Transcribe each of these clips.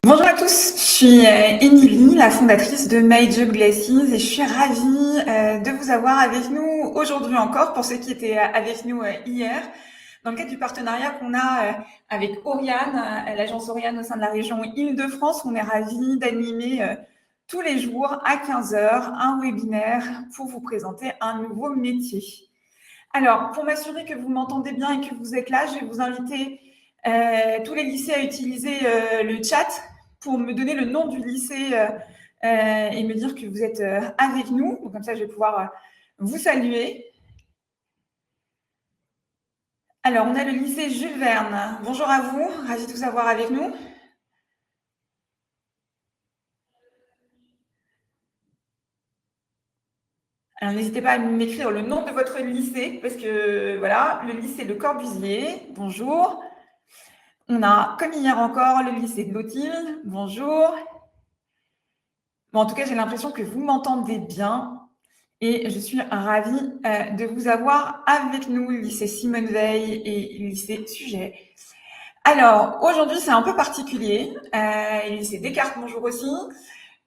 Bonjour à tous, je suis Émilie, la fondatrice de My Job Glasses et je suis ravie de vous avoir avec nous aujourd'hui encore, pour ceux qui étaient avec nous hier, dans le cadre du partenariat qu'on a avec Oriane, l'agence Oriane au sein de la région Île-de-France. On est ravis d'animer tous les jours à 15 heures un webinaire pour vous présenter un nouveau métier. Alors, pour m'assurer que vous m'entendez bien et que vous êtes là, je vais vous inviter tous les lycées à utiliser le chat pour me donner le nom du lycée et me dire que vous êtes avec nous. Donc, comme ça, je vais pouvoir vous saluer. Alors, on a le lycée Jules Verne. Bonjour à vous, ravi de vous avoir avec nous. Alors, n'hésitez pas à m'écrire le nom de votre lycée, parce que voilà, le lycée Le Corbusier, bonjour. On a, comme hier encore, le lycée de Clotilde, bonjour. Bon, en tout cas, j'ai l'impression que vous m'entendez bien et je suis ravie de vous avoir avec nous, lycée Simone Veil et lycée Sujet. Alors, aujourd'hui, c'est un peu particulier, lycée Descartes, bonjour aussi,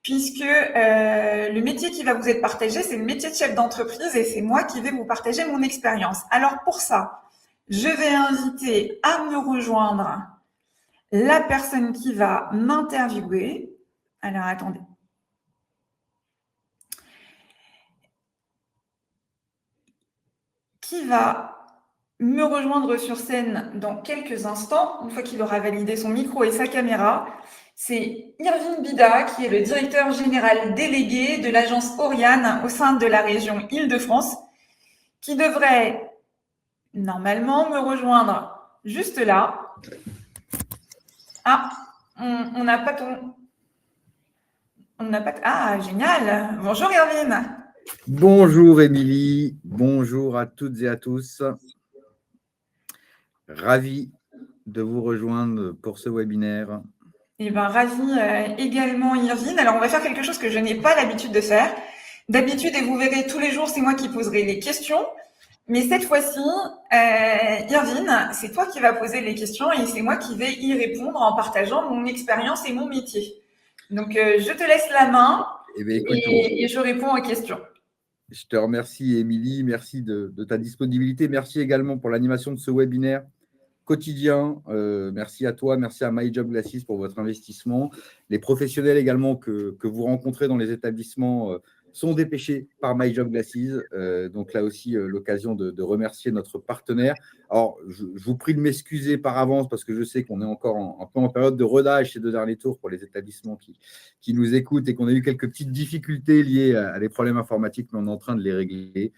puisque le métier qui va vous être partagé, c'est le métier de chef d'entreprise et c'est moi qui vais vous partager mon expérience. Alors, pour ça, je vais inviter à me rejoindre la personne qui va m'interviewer. Alors, attendez. Qui va me rejoindre sur scène dans quelques instants, une fois qu'il aura validé son micro et sa caméra. C'est Irvine Bida, qui est le directeur général délégué de l'agence Oriane au sein de la région Île-de-France, qui devrait normalement me rejoindre juste là. Ah, on n'a pas ton... On n'a pas... Ah, génial. Bonjour Irvine. Bonjour Émilie, bonjour à toutes et à tous. Ravi de vous rejoindre pour ce webinaire. Eh bien, ravi également Irvine. Alors, on va faire quelque chose que je n'ai pas l'habitude de faire. D'habitude, et vous verrez tous les jours, c'est moi qui poserai les questions. Mais cette fois-ci, Irvine, c'est toi qui vas poser les questions et c'est moi qui vais y répondre en partageant mon expérience et mon métier. Donc, je te laisse la main et je réponds aux questions. Je te remercie, Émilie. Merci de ta disponibilité. Merci également pour l'animation de ce webinaire quotidien. Merci à toi, merci à My Job Glasses pour votre investissement. Les professionnels également que vous rencontrez dans les établissements sont dépêchés par My Job Glasses. Donc là aussi, l'occasion de remercier notre partenaire. Alors, je vous prie de m'excuser par avance parce que je sais qu'on est encore un peu en période de rodage ces 2 derniers tours pour les établissements qui nous écoutent et qu'on a eu quelques petites difficultés liées à des problèmes informatiques, mais on est en train de les régler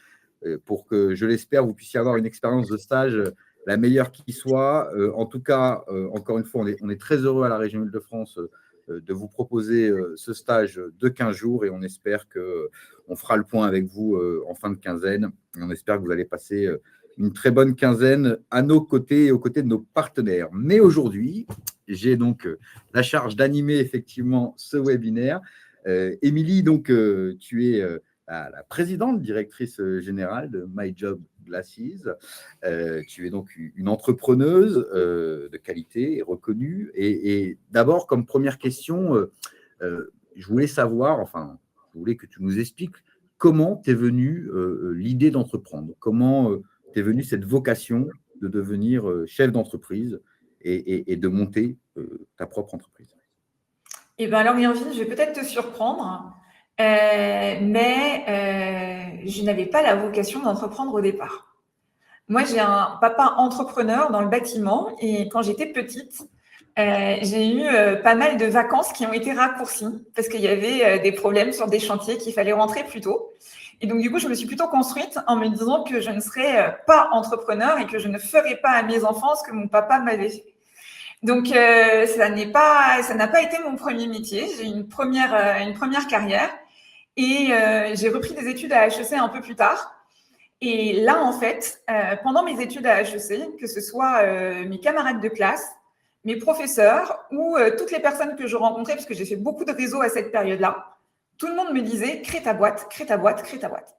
pour que, je l'espère, vous puissiez avoir une expérience de stage la meilleure qui soit. En tout cas, encore une fois, on est très heureux à la région Île-de-France de vous proposer ce stage de 15 jours et on espère qu'on fera le point avec vous en fin de quinzaine. Et on espère que vous allez passer une très bonne quinzaine à nos côtés et aux côtés de nos partenaires. Mais aujourd'hui, j'ai donc la charge d'animer effectivement ce webinaire. Émilie, donc, tu es la présidente, directrice générale de My Job Glasses. Tu es donc une entrepreneuse de qualité et reconnue. Et d'abord, comme première question, je voulais savoir, enfin, je voulais que tu nous expliques comment t'es venue l'idée d'entreprendre, comment t'es venue cette vocation de devenir chef d'entreprise et de monter ta propre entreprise. Eh bien, alors, Irvine, je vais peut-être te surprendre, mais je n'avais pas la vocation d'entreprendre au départ. Moi, j'ai un papa entrepreneur dans le bâtiment et quand j'étais petite, j'ai eu pas mal de vacances qui ont été raccourcies parce qu'il y avait des problèmes sur des chantiers qu'il fallait rentrer plus tôt. Et donc, du coup, je me suis plutôt construite en me disant que je ne serais pas entrepreneur et que je ne ferais pas à mes enfants ce que mon papa m'avait fait. Donc, ça n'a pas été mon premier métier. J'ai eu une première carrière et j'ai repris des études à HEC un peu plus tard. Et là, en fait, pendant mes études à HEC, que ce soit mes camarades de classe, mes professeurs ou toutes les personnes que je rencontrais, parce que j'ai fait beaucoup de réseaux à cette période-là, tout le monde me disait « crée ta boîte, crée ta boîte, crée ta boîte ».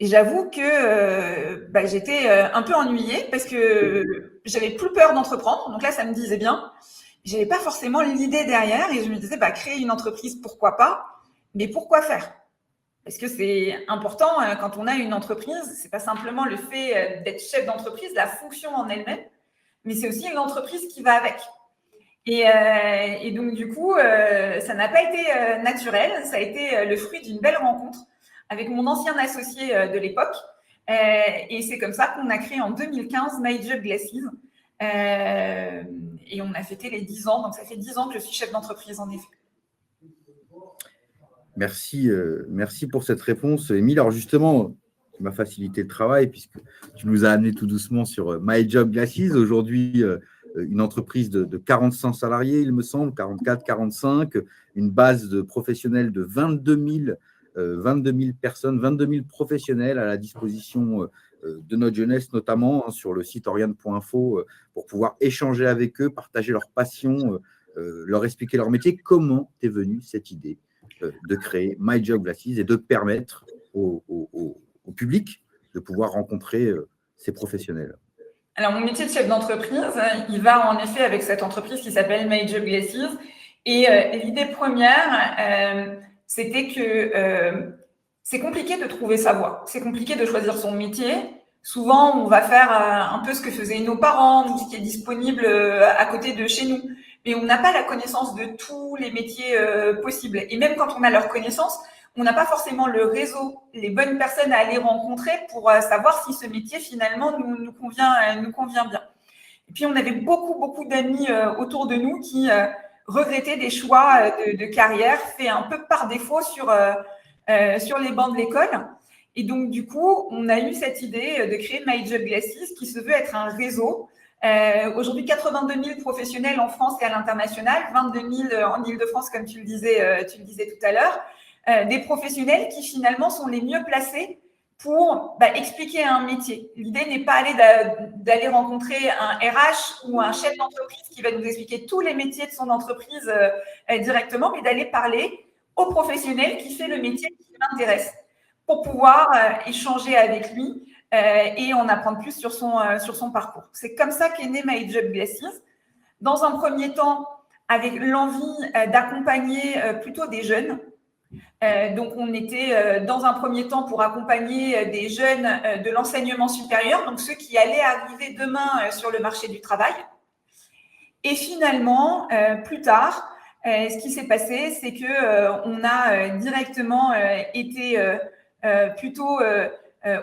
Et j'avoue que j'étais un peu ennuyée parce que j'avais plus peur d'entreprendre. Donc là, ça me disait bien. J'avais pas forcément l'idée derrière et je me disais, créer une entreprise, pourquoi pas, mais pourquoi faire? Parce que c'est important quand on a une entreprise, c'est pas simplement le fait d'être chef d'entreprise, la fonction en elle-même, mais c'est aussi une entreprise qui va avec. Et donc, du coup, ça n'a pas été naturel. Ça a été le fruit d'une belle rencontre avec mon ancien associé de l'époque. Et c'est comme ça qu'on a créé en 2015 My Job Glasses. Et on a fêté les 10 ans. Donc, ça fait 10 ans que je suis chef d'entreprise, en effet. Merci, merci pour cette réponse, Émile. Alors justement, tu m'as facilité le travail puisque tu nous as amené tout doucement sur My Job Glasses. Aujourd'hui, une entreprise de 45 salariés, il me semble, 44, 45, une base de professionnels de 22 000 personnes, 22 000 professionnels à la disposition de notre jeunesse, notamment sur le site oriane.info, pour pouvoir échanger avec eux, partager leur passion, leur expliquer leur métier. Comment t'es venue cette idée de créer My Job Glasses et de permettre au public de pouvoir rencontrer ces professionnels? Alors, mon métier de chef d'entreprise, il va en effet avec cette entreprise qui s'appelle My Job Glasses. Et l'idée première, c'était que c'est compliqué de trouver sa voie. C'est compliqué de choisir son métier. Souvent, on va faire un peu ce que faisaient nos parents, ce qui est disponible à côté de chez nous. Mais on n'a pas la connaissance de tous les métiers possibles. Et même quand on a leur connaissance, on n'a pas forcément le réseau, les bonnes personnes à aller rencontrer pour savoir si ce métier finalement nous convient bien. Et puis on avait beaucoup d'amis autour de nous qui regrettaient des choix de carrière faits un peu par défaut sur les bancs de l'école. Et donc du coup, on a eu cette idée de créer My Job Glasses qui se veut être un réseau. Aujourd'hui, 82 000 professionnels en France et à l'international, 22 000 en Île-de-France, comme tu le disais tout à l'heure. Des professionnels qui finalement sont les mieux placés pour expliquer un métier. L'idée n'est pas d'aller rencontrer un RH ou un chef d'entreprise qui va nous expliquer tous les métiers de son entreprise directement, mais d'aller parler au professionnel qui fait le métier qui l'intéresse pour pouvoir échanger avec lui et en apprendre plus sur son parcours. C'est comme ça qu'est né My Job Glasses. Dans un premier temps, avec l'envie d'accompagner plutôt des jeunes. Donc, on était dans un premier temps pour accompagner des jeunes de l'enseignement supérieur, donc ceux qui allaient arriver demain sur le marché du travail. Et finalement, plus tard, ce qui s'est passé, c'est qu'on a directement été plutôt…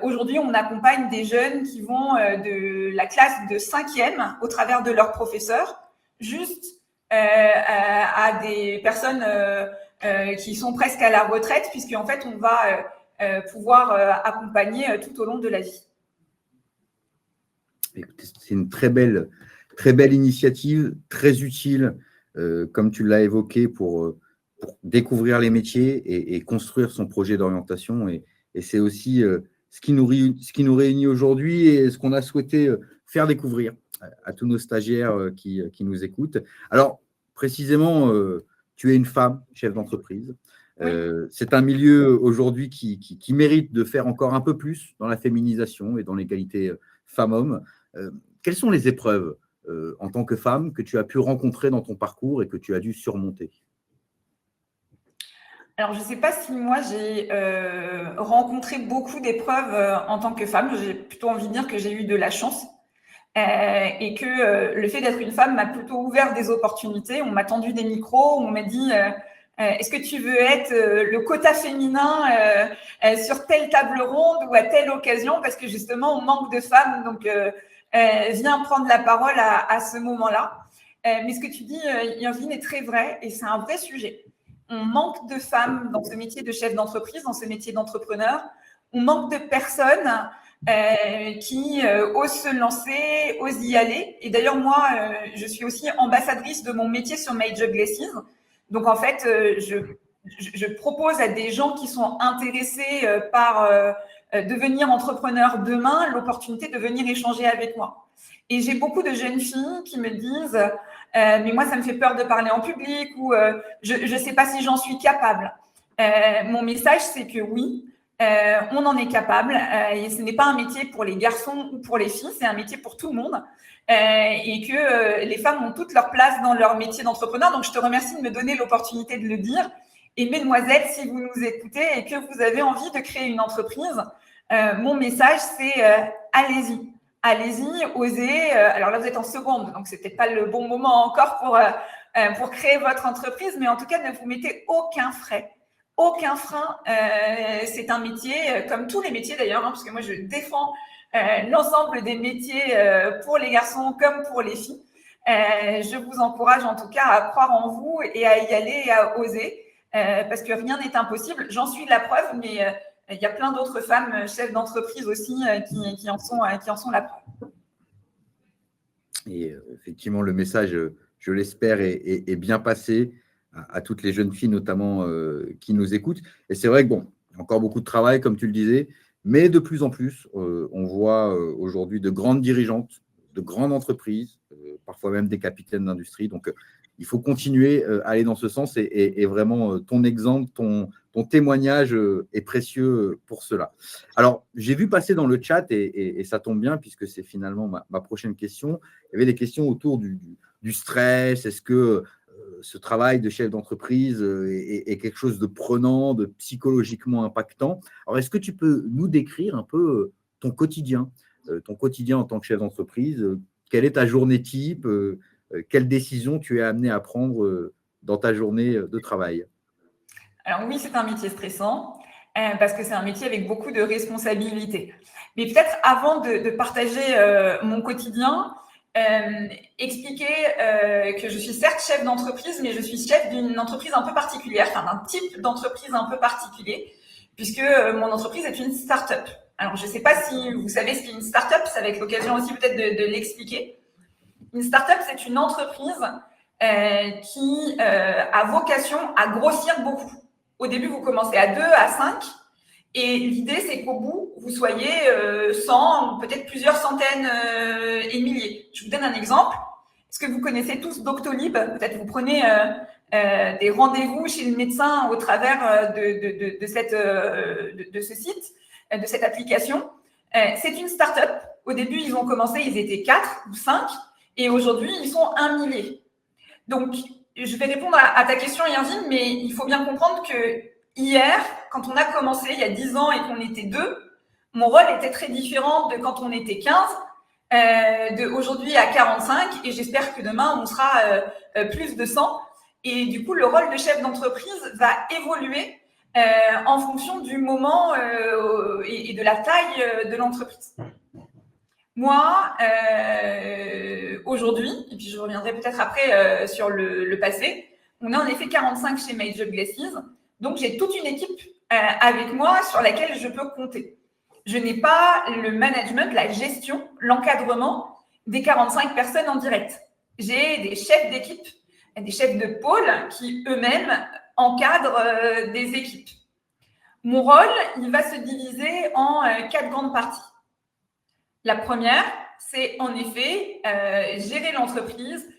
aujourd'hui, on accompagne des jeunes qui vont de la classe de 5e au travers de leurs professeurs, juste à des personnes… qui sont presque à la retraite, puisqu'en fait, on va pouvoir accompagner tout au long de la vie. C'est une très belle initiative, très utile, comme tu l'as évoqué, pour découvrir les métiers et construire son projet d'orientation. Et c'est aussi ce qui nous réunit aujourd'hui et ce qu'on a souhaité faire découvrir à tous nos stagiaires qui nous écoutent. Alors, précisément, tu es une femme, chef d'entreprise. Oui. C'est un milieu aujourd'hui qui mérite de faire encore un peu plus dans la féminisation et dans l'égalité femmes-hommes. Quelles sont les épreuves en tant que femme que tu as pu rencontrer dans ton parcours et que tu as dû surmonter? Alors, je ne sais pas si moi, j'ai rencontré beaucoup d'épreuves en tant que femme. J'ai plutôt envie de dire que j'ai eu de la chance. Et que le fait d'être une femme m'a plutôt ouvert des opportunités. On m'a tendu des micros, on m'a dit est-ce que tu veux être le quota féminin sur telle table ronde ou à telle occasion, parce que justement on manque de femmes, donc viens prendre la parole à ce moment-là. Mais ce que tu dis, Irvine, est très vrai et c'est un vrai sujet. On manque de femmes dans ce métier de chef d'entreprise, dans ce métier d'entrepreneur. On manque de personnes qui osent se lancer, osent y aller. Et d'ailleurs, moi, je suis aussi ambassadrice de mon métier sur My Job Glasses. Donc, en fait, je propose à des gens qui sont intéressés par devenir entrepreneur demain l'opportunité de venir échanger avec moi. Et j'ai beaucoup de jeunes filles qui me disent mais moi, ça me fait peur de parler en public ou je ne sais pas si j'en suis capable. Mon message, c'est que oui, on en est capable. Et ce n'est pas un métier pour les garçons ou pour les filles, c'est un métier pour tout le monde. Et que les femmes ont toute leur place dans leur métier d'entrepreneur. Donc, je te remercie de me donner l'opportunité de le dire. Et mesdemoiselles, si vous nous écoutez et que vous avez envie de créer une entreprise, mon message, c'est allez-y. Allez-y, osez. Alors là, vous êtes en seconde, donc c'est peut-être pas le bon moment encore pour créer votre entreprise, mais en tout cas, ne vous mettez aucun frais. Aucun frein. C'est un métier, comme tous les métiers d'ailleurs, parce que moi, je défends l'ensemble des métiers pour les garçons comme pour les filles. Je vous encourage en tout cas à croire en vous et à y aller et à oser, parce que rien n'est impossible. J'en suis la preuve, mais il y a plein d'autres femmes chefs d'entreprise aussi qui en sont la preuve. Et effectivement, le message, je l'espère, est bien passé à toutes les jeunes filles notamment qui nous écoutent. Et c'est vrai que bon, il y a encore beaucoup de travail, comme tu le disais, mais de plus en plus, on voit aujourd'hui de grandes dirigeantes, de grandes entreprises, parfois même des capitaines d'industrie. Donc, il faut continuer à aller dans ce sens et vraiment ton exemple, ton témoignage est précieux pour cela. Alors, j'ai vu passer dans le chat et ça tombe bien puisque c'est finalement ma prochaine question. Il y avait des questions autour du stress. Est-ce que ce travail de chef d'entreprise est quelque chose de prenant, de psychologiquement impactant? Alors, est-ce que tu peux nous décrire un peu ton quotidien en tant que chef d'entreprise? Quelle est ta journée type? Quelles décisions tu es amené à prendre dans ta journée de travail? Alors oui, c'est un métier stressant parce que c'est un métier avec beaucoup de responsabilités. Mais peut-être avant de partager mon quotidien, expliquer que je suis certes chef d'entreprise, mais je suis chef d'une entreprise un peu particulière, enfin d'un type d'entreprise un peu particulier, puisque mon entreprise est une start-up. Alors, je ne sais pas si vous savez ce qu'est une start-up, ça va être l'occasion aussi peut-être de l'expliquer. Une start-up, c'est une entreprise qui a vocation à grossir beaucoup. Au début, vous commencez à 2, à 5, et l'idée, c'est qu'au bout, vous soyez 100, peut-être plusieurs centaines et milliers. Je vous donne un exemple. Est-ce que vous connaissez tous Doctolib? Peut-être vous prenez des rendez-vous chez le médecin au travers de ce site, de cette application. C'est une start-up. Au début, ils ont commencé, ils étaient 4 ou 5, et aujourd'hui, ils sont 1 millier. Donc, je vais répondre à ta question, Yerzine, mais il faut bien comprendre que hier, quand on a commencé, il y a 10 ans et qu'on était 2, mon rôle était très différent de quand on était 15, d'aujourd'hui à 45, et j'espère que demain, on sera plus de 100. Et du coup, le rôle de chef d'entreprise va évoluer en fonction du moment et de la taille de l'entreprise. Moi, aujourd'hui, et puis je reviendrai peut-être après sur le passé, on est en effet 45 chez My Job Glasses, donc j'ai toute une équipe avec moi sur laquelle je peux compter. Je n'ai pas le management, la gestion, l'encadrement des 45 personnes en direct. J'ai des chefs d'équipe, des chefs de pôle qui eux-mêmes encadrent des équipes. Mon rôle, il va se diviser en 4 grandes parties. La première, c'est en effet gérer l'entreprise,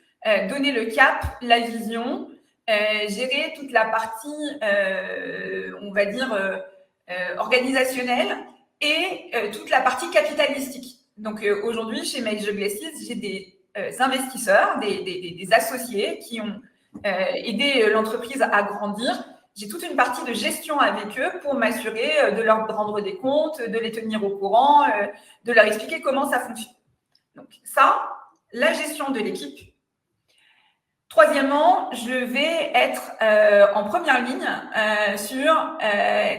donner le cap, la vision, gérer toute la partie, on va dire, organisationnelle et toute la partie capitalistique. Donc aujourd'hui, chez My Job Glasses, j'ai des investisseurs, des associés qui ont aidé l'entreprise à grandir. J'ai toute une partie de gestion avec eux pour m'assurer de leur rendre des comptes, de les tenir au courant, de leur expliquer comment ça fonctionne. Donc ça, la gestion de l'équipe. Troisièmement, je vais être en première ligne sur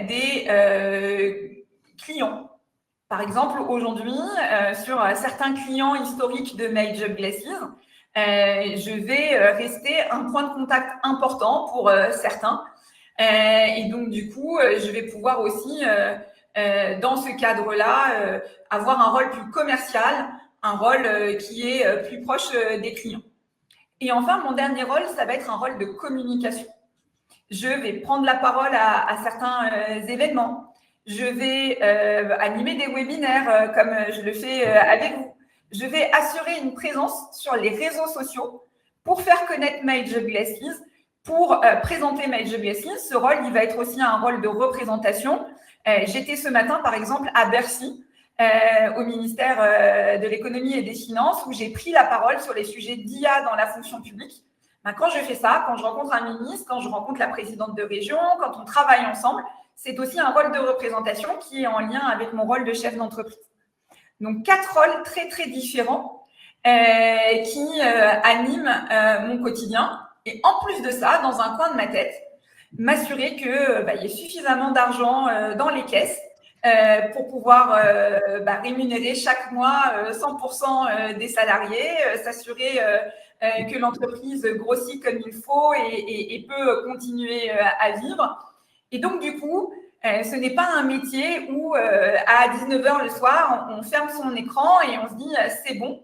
des clients. Par exemple, aujourd'hui, sur certains clients historiques de My Job Glasses, je vais rester un point de contact important pour certains. Et donc, du coup, je vais pouvoir aussi, dans ce cadre-là, avoir un rôle plus commercial, un rôle qui est plus proche des clients. Et enfin, mon dernier rôle, ça va être un rôle de communication. Je vais prendre la parole à certains événements. Je vais animer des webinaires comme je le fais avec vous. Je vais assurer une présence sur les réseaux sociaux pour faire connaître My Job Glasses, pour présenter My Job Glasses. Ce rôle, il va être aussi un rôle de représentation J'étais ce matin, par exemple, à Bercy, au ministère de l'économie et des finances, où j'ai pris la parole sur les sujets d'IA dans la fonction publique. Quand je fais ça, quand je rencontre un ministre, quand je rencontre la présidente de région, quand on travaille ensemble, c'est aussi un rôle de représentation qui est en lien avec mon rôle de chef d'entreprise. Donc, 4 rôles très, très différents qui animent mon quotidien. Et en plus de ça, dans un coin de ma tête, m'assurer qu'il y ait suffisamment d'argent dans les caisses pour pouvoir rémunérer chaque mois 100% des salariés, s'assurer que l'entreprise grossit comme il faut et peut continuer à vivre. Et donc, du coup, ce n'est pas un métier où à 19h le soir, on ferme son écran et on se dit c'est bon.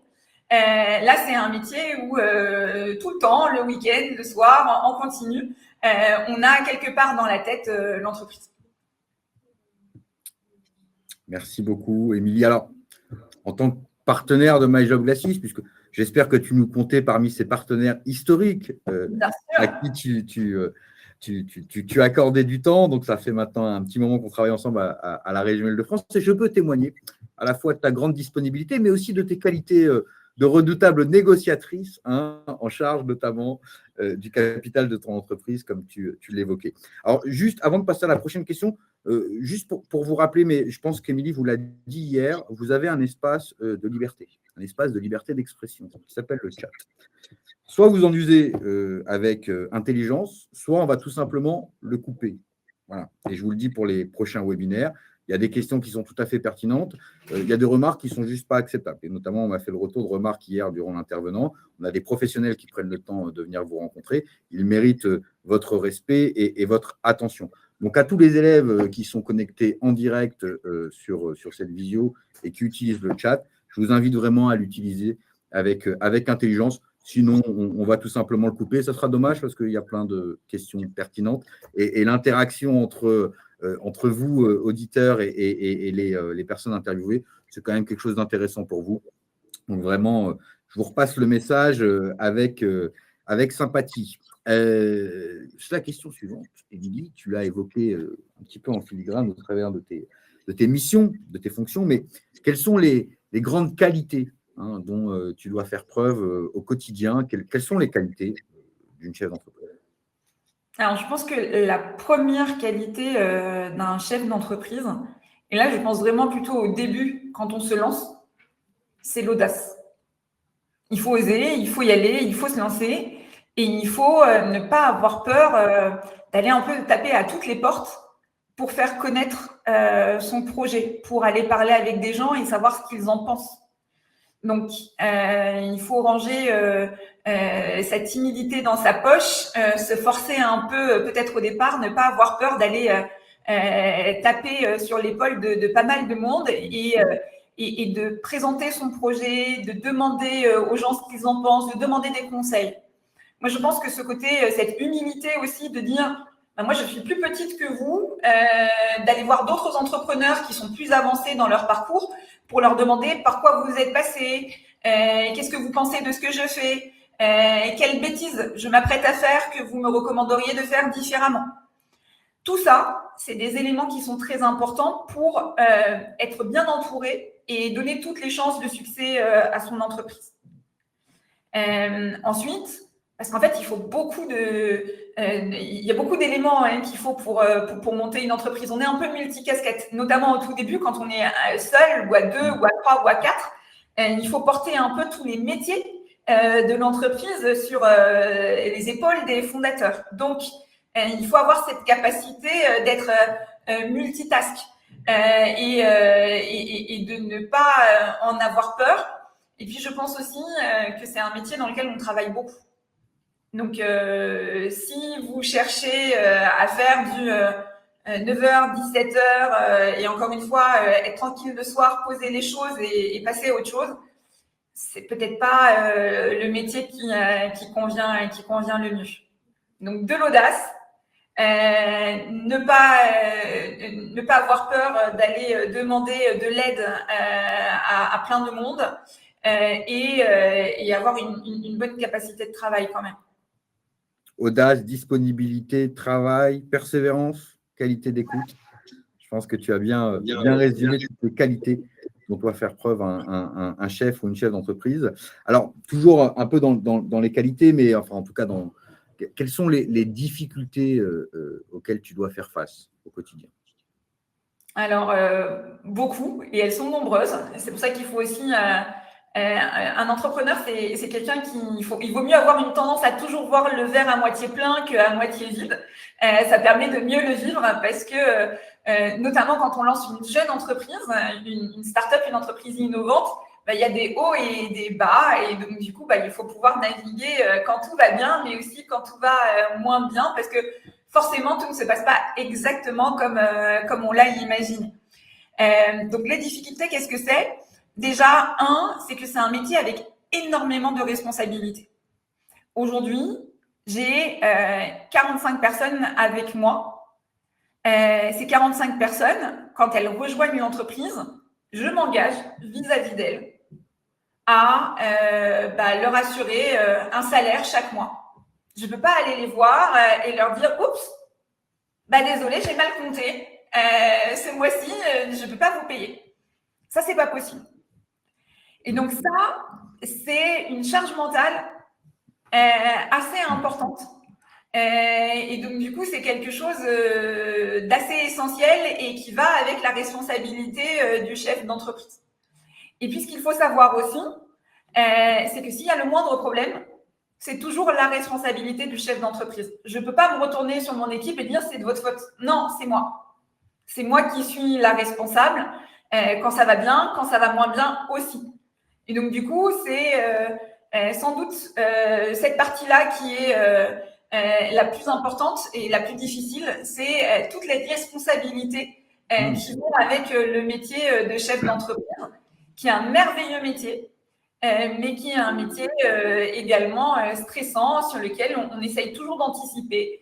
Là, c'est un métier où tout le temps, le week-end, le soir, en continu, on a quelque part dans la tête l'entreprise. Merci beaucoup, Émilie. Alors, en tant que partenaire de MyJobGlacis, puisque j'espère que tu nous comptais parmi ces partenaires historiques à qui tu as accordé du temps. Donc, ça fait maintenant un petit moment qu'on travaille ensemble à la région Île-de-France. Et je peux témoigner à la fois de ta grande disponibilité, mais aussi de tes qualités de redoutable négociatrice, en charge notamment du capital de ton entreprise, comme tu l'évoquais. Alors, juste avant de passer à la prochaine question, juste pour vous rappeler, mais je pense qu'Émilie vous l'a dit hier, vous avez un espace de liberté, un espace de liberté d'expression qui s'appelle le chat. Soit vous en usez avec intelligence, soit on va tout simplement le couper. Voilà. Et je vous le dis pour les prochains webinaires, il y a des questions qui sont tout à fait pertinentes. Il y a des remarques qui ne sont juste pas acceptables. Et notamment, on m'a fait le retour de remarques hier durant l'intervenant. On a des professionnels qui prennent le temps de venir vous rencontrer. Ils méritent votre respect et votre attention. Donc, à tous les élèves qui sont connectés en direct sur cette visio et qui utilisent le chat, je vous invite vraiment à l'utiliser avec intelligence. Sinon, on va tout simplement le couper. Ça sera dommage parce qu'il y a plein de questions pertinentes. Et l'interaction entre vous, auditeurs, et les personnes interviewées, c'est quand même quelque chose d'intéressant pour vous. Donc, vraiment, je vous repasse le message avec sympathie. C'est la question suivante. Émilie, tu l'as évoqué un petit peu en filigrane au travers de tes missions, de tes fonctions, mais quelles sont les grandes qualités dont tu dois faire preuve au quotidien? Quelles sont les qualités d'une chef d'entreprise? Alors, je pense que la première qualité d'un chef d'entreprise, et là, je pense vraiment plutôt au début, quand on se lance, c'est l'audace. Il faut oser, il faut y aller, il faut se lancer et il faut ne pas avoir peur d'aller un peu taper à toutes les portes pour faire connaître son projet, pour aller parler avec des gens et savoir ce qu'ils en pensent. Donc, il faut ranger sa timidité dans sa poche, se forcer un peu, peut-être au départ, ne pas avoir peur d'aller taper sur l'épaule de pas mal de monde et de présenter son projet, de demander aux gens ce qu'ils en pensent, de demander des conseils. Moi, je pense que ce côté, cette humilité aussi de dire moi, je suis plus petite que vous, d'aller voir d'autres entrepreneurs qui sont plus avancés dans leur parcours pour leur demander par quoi vous êtes passé, qu'est-ce que vous pensez de ce que je fais, quelles bêtises je m'apprête à faire que vous me recommanderiez de faire différemment. Tout ça, c'est des éléments qui sont très importants pour être bien entouré et donner toutes les chances de succès à son entreprise. Ensuite, parce qu'en fait, il faut il y a beaucoup d'éléments qu'il faut pour monter une entreprise. On est un peu multicasquette, notamment au tout début, quand on est seul, ou à 2, ou à 3, ou à 4. Il faut porter un peu tous les métiers de l'entreprise sur les épaules des fondateurs. Donc, il faut avoir cette capacité d'être multitask et de ne pas en avoir peur. Et puis, je pense aussi que c'est un métier dans lequel on travaille beaucoup. Donc, si vous cherchez à faire du 9h, 17h, et encore une fois, être tranquille le soir, poser les choses et passer à autre chose, c'est peut-être pas le métier qui convient le mieux. Donc, de l'audace, ne pas avoir peur d'aller demander de l'aide à plein de monde et avoir une bonne capacité de travail quand même. Audace, disponibilité, travail, persévérance, qualité d'écoute. Je pense que tu as bien résumé toutes les qualités dont doit faire preuve un chef ou une chef d'entreprise. Alors, toujours un peu dans les qualités, mais enfin, en tout cas, quelles sont les difficultés auxquelles tu dois faire face au quotidien? Alors, beaucoup, et elles sont nombreuses. C'est pour ça qu'il faut aussi… un entrepreneur, c'est quelqu'un il vaut mieux avoir une tendance à toujours voir le verre à moitié plein qu'à moitié vide. Ça permet de mieux le vivre parce que, notamment quand on lance une jeune entreprise, une start-up, une entreprise innovante, il y a des hauts et des bas. Et donc, du coup, il faut pouvoir naviguer quand tout va bien, mais aussi quand tout va moins bien, parce que forcément, tout ne se passe pas exactement comme on l'a imaginé. Donc, les difficultés, qu'est-ce que c'est ? Déjà, c'est que c'est un métier avec énormément de responsabilités. Aujourd'hui, j'ai 45 personnes avec moi. Ces 45 personnes, quand elles rejoignent l'entreprise, je m'engage vis-à-vis d'elles à leur assurer un salaire chaque mois. Je ne peux pas aller les voir et leur dire « Oups, désolé, j'ai mal compté. Ce mois-ci, je ne peux pas vous payer. » Ça, c'est pas possible. Et donc ça, c'est une charge mentale assez importante. Et donc du coup, c'est quelque chose d'assez essentiel et qui va avec la responsabilité du chef d'entreprise. Et puis, ce qu'il faut savoir aussi, c'est que s'il y a le moindre problème, c'est toujours la responsabilité du chef d'entreprise. Je ne peux pas me retourner sur mon équipe et dire c'est de votre faute. Non, c'est moi. C'est moi qui suis la responsable quand ça va bien, quand ça va moins bien aussi. Et donc, du coup, c'est sans doute cette partie-là qui est la plus importante et la plus difficile, c'est toutes les responsabilités qui vont avec le métier de chef d'entreprise, qui est un merveilleux métier, mais qui est un métier également stressant, sur lequel on essaye toujours d'anticiper,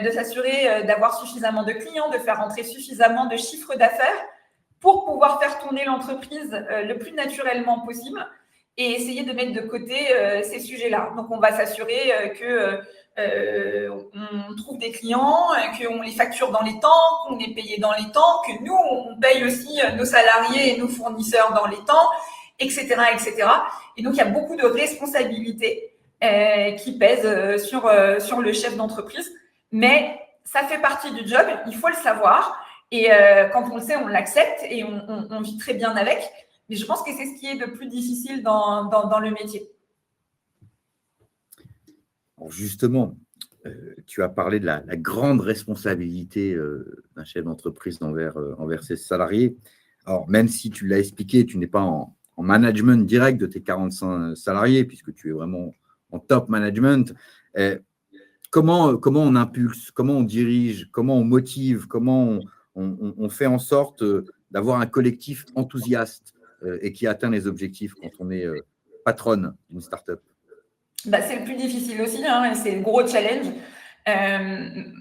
de s'assurer d'avoir suffisamment de clients, de faire rentrer suffisamment de chiffres d'affaires pour pouvoir faire tourner l'entreprise le plus naturellement possible et essayer de mettre de côté ces sujets-là. Donc, on va s'assurer qu'on trouve des clients, qu'on les facture dans les temps, qu'on est payé dans les temps, que nous, on paye aussi nos salariés et nos fournisseurs dans les temps, etc., etc. Et donc, il y a beaucoup de responsabilités qui pèsent sur le chef d'entreprise. Mais ça fait partie du job, il faut le savoir. Et quand on le sait, on l'accepte et on vit très bien avec. Mais je pense que c'est ce qui est le plus difficile dans le métier. Alors justement, tu as parlé de la grande responsabilité d'un chef d'entreprise envers ses salariés. Alors, même si tu l'as expliqué, tu n'es pas en management direct de tes 45 salariés, puisque tu es vraiment en top management. Comment on impulse, comment on dirige, comment on motive, comment on fait en sorte d'avoir un collectif enthousiaste et qui atteint les objectifs quand on est patronne d'une start-up? C'est le plus difficile aussi, et c'est le gros challenge.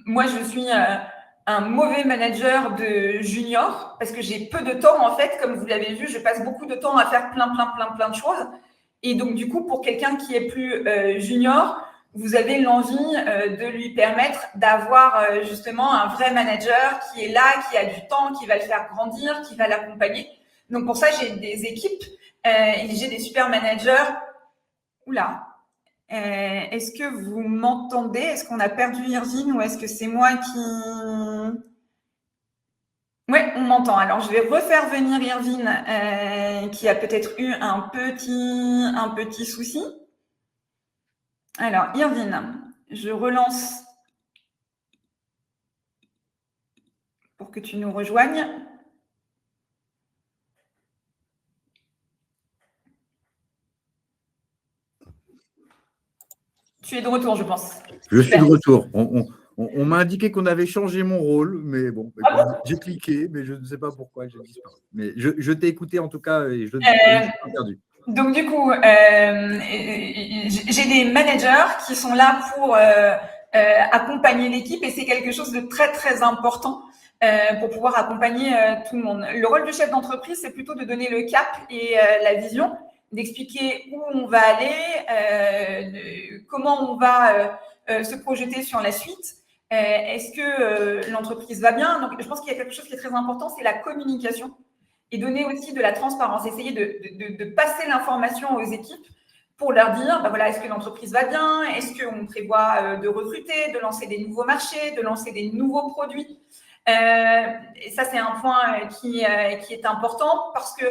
Moi, je suis un mauvais manager de junior parce que j'ai peu de temps, en fait. Comme vous l'avez vu, je passe beaucoup de temps à faire plein de choses. Et donc, du coup, pour quelqu'un qui est plus junior, vous avez l'envie de lui permettre d'avoir justement un vrai manager qui est là, qui a du temps, qui va le faire grandir, qui va l'accompagner. Donc, pour ça, j'ai des équipes et j'ai des super managers. Oula, est-ce que vous m'entendez? Est-ce qu'on a perdu Irvine ou est-ce que c'est moi qui… Oui, on m'entend. Alors, je vais refaire venir Irvine qui a peut-être eu un petit souci. Alors, Irvine, je relance pour que tu nous rejoignes. Tu es de retour, je pense. Je suis de retour. On m'a indiqué qu'on avait changé mon rôle, mais bon, j'ai cliqué, mais je ne sais pas pourquoi j'ai disparu. Mais je t'ai écouté en tout cas et je ne suis pas perdu. Donc, du coup, j'ai des managers qui sont là pour accompagner l'équipe et c'est quelque chose de très, très important pour pouvoir accompagner tout le monde. Le rôle du chef d'entreprise, c'est plutôt de donner le cap et la vision, d'expliquer où on va aller, comment on va se projeter sur la suite. Est-ce que l'entreprise va bien? Donc, je pense qu'il y a quelque chose qui est très important, c'est la communication et donner aussi de la transparence. Essayer de passer l'information aux équipes pour leur dire, voilà, est-ce que l'entreprise va bien? Est-ce qu'on prévoit de recruter, de lancer des nouveaux marchés, de lancer des nouveaux produits? Et ça, c'est un point qui est important parce que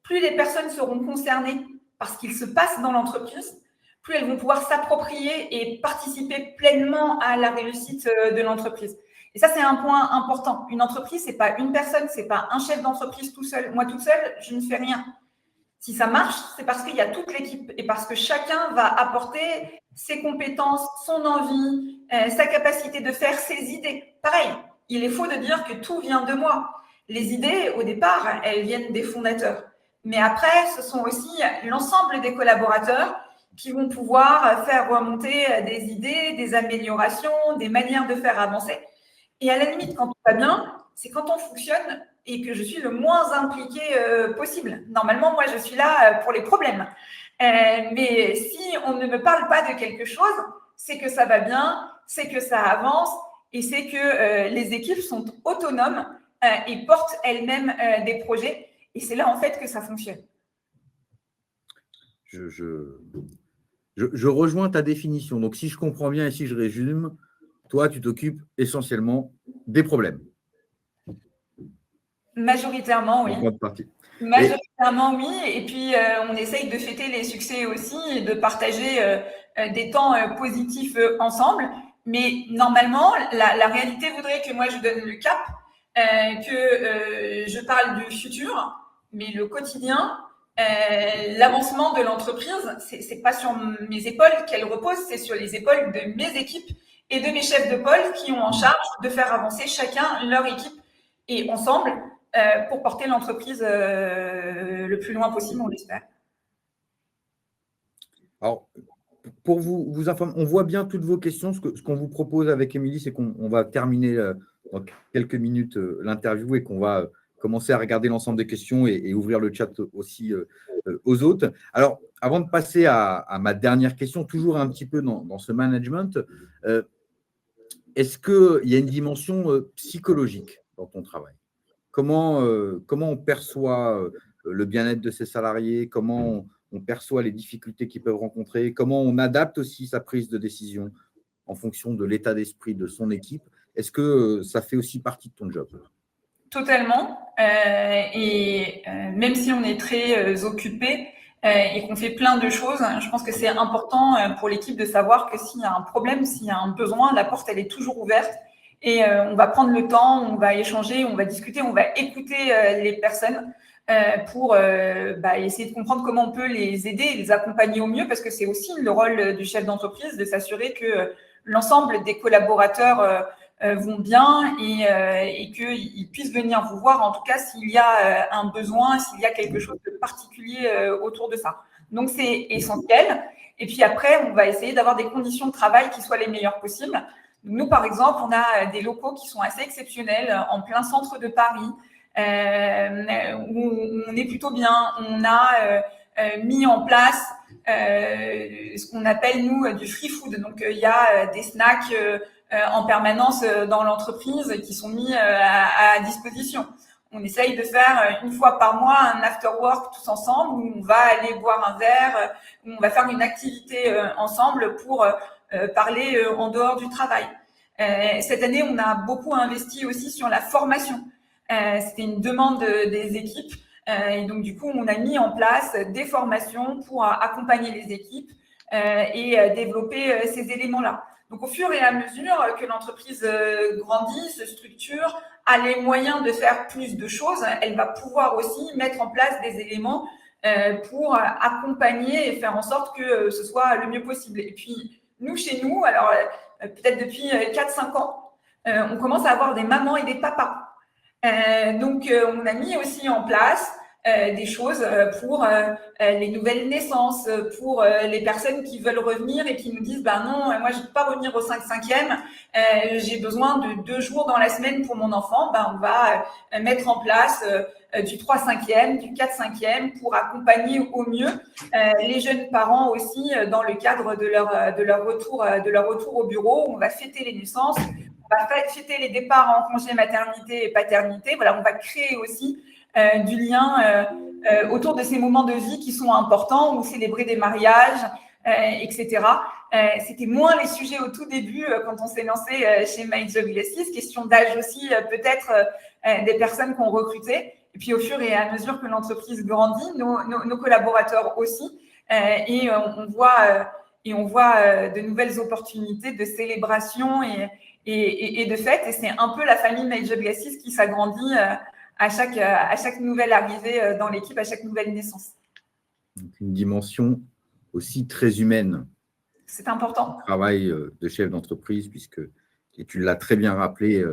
plus les personnes seront concernées par ce qu'il se passe dans l'entreprise, plus elles vont pouvoir s'approprier et participer pleinement à la réussite de l'entreprise. Et ça, c'est un point important. Une entreprise, c'est pas une personne, c'est pas un chef d'entreprise tout seul. Moi, toute seule, je ne fais rien. Si ça marche, c'est parce qu'il y a toute l'équipe et parce que chacun va apporter ses compétences, son envie, sa capacité de faire ses idées. Pareil, il est faux de dire que tout vient de moi. Les idées, au départ, elles viennent des fondateurs. Mais après, ce sont aussi l'ensemble des collaborateurs qui vont pouvoir faire remonter des idées, des améliorations, des manières de faire avancer. Et à la limite, quand tout va bien, c'est quand on fonctionne et que je suis le moins impliquée possible. Normalement, moi, je suis là pour les problèmes. Mais si on ne me parle pas de quelque chose, c'est que ça va bien, c'est que ça avance et c'est que les équipes sont autonomes et portent elles-mêmes des projets. Et c'est là, en fait, que ça fonctionne. Je rejoins ta définition. Donc, si je comprends bien et si je résume, toi, tu t'occupes essentiellement des problèmes. Majoritairement, oui. Majoritairement, oui. Et puis, on essaye de fêter les succès aussi et de partager des temps positifs ensemble. Mais normalement, la réalité voudrait que moi, je donne le cap, que je parle du futur, mais le quotidien, l'avancement de l'entreprise, c'est pas sur mes épaules qu'elle repose, c'est sur les épaules de mes équipes et de mes chefs de pôle qui ont en charge de faire avancer chacun leur équipe et ensemble pour porter l'entreprise le plus loin possible, on l'espère. Alors, pour vous informer, on voit bien toutes vos questions. Ce qu'on vous propose avec Émilie, c'est qu'on va terminer dans quelques minutes l'interview et qu'on va commencer à regarder l'ensemble des questions et ouvrir le chat aussi aux autres. Alors, avant de passer à ma dernière question, toujours un petit peu dans ce management, est-ce qu'il y a une dimension psychologique dans ton travail? Comment on perçoit le bien-être de ses salariés? Comment on perçoit les difficultés qu'ils peuvent rencontrer? Comment on adapte aussi sa prise de décision en fonction de l'état d'esprit de son équipe? Est-ce que ça fait aussi partie de ton job? Totalement. Même si on est très occupé et qu'on fait plein de choses, je pense que c'est important pour l'équipe de savoir que s'il y a un problème, s'il y a un besoin, la porte, elle est toujours ouverte. Et on va prendre le temps, on va échanger, on va discuter, on va écouter les personnes pour essayer de comprendre comment on peut les aider et les accompagner au mieux, parce que c'est aussi le rôle du chef d'entreprise de s'assurer que l'ensemble des collaborateurs vont bien et qu'ils puissent venir vous voir, en tout cas, s'il y a un besoin, s'il y a quelque chose de particulier autour de ça. Donc, c'est essentiel. Et puis après, on va essayer d'avoir des conditions de travail qui soient les meilleures possibles. Nous, par exemple, on a des locaux qui sont assez exceptionnels en plein centre de Paris, où on est plutôt bien. On a mis en place ce qu'on appelle, nous, du free food. Donc, il y a des snacks en permanence dans l'entreprise qui sont mis à disposition. On essaye de faire une fois par mois un after work tous ensemble où on va aller boire un verre, où on va faire une activité ensemble pour parler en dehors du travail. Cette année, on a beaucoup investi aussi sur la formation. C'était une demande des équipes. Et donc, du coup, on a mis en place des formations pour accompagner les équipes et développer ces éléments-là. Donc, au fur et à mesure que l'entreprise grandit, se structure, a les moyens de faire plus de choses, elle va pouvoir aussi mettre en place des éléments pour accompagner et faire en sorte que ce soit le mieux possible. Et puis, nous, chez nous, alors peut-être depuis 4-5 ans, on commence à avoir des mamans et des papas. Donc, on a mis aussi en place des choses pour les nouvelles naissances, pour les personnes qui veulent revenir et qui nous disent non, moi je ne peux pas revenir au 5/5e, j'ai besoin de 2 jours dans la semaine pour mon enfant. On va mettre en place du 3/5e, du 4/5e pour accompagner au mieux les jeunes parents aussi dans le cadre de leur retour au bureau. On va fêter les naissances, on va fêter les départs en congé maternité et paternité. Voilà, on va créer aussi du lien autour de ces moments de vie qui sont importants, ou célébrer des mariages, etc. C'était moins les sujets au tout début quand on s'est lancé chez My Job Glasses, question d'âge aussi peut-être des personnes qu'on recrutait. Et puis au fur et à mesure que l'entreprise grandit, nos collaborateurs aussi, et on voit de nouvelles opportunités de célébration et de fête. Et c'est un peu la famille My Job Glasses qui s'agrandit à chaque nouvelle arrivée dans l'équipe, à chaque nouvelle naissance. Une dimension aussi très humaine. C'est important. Le travail de chef d'entreprise, puisque, et tu l'as très bien rappelé,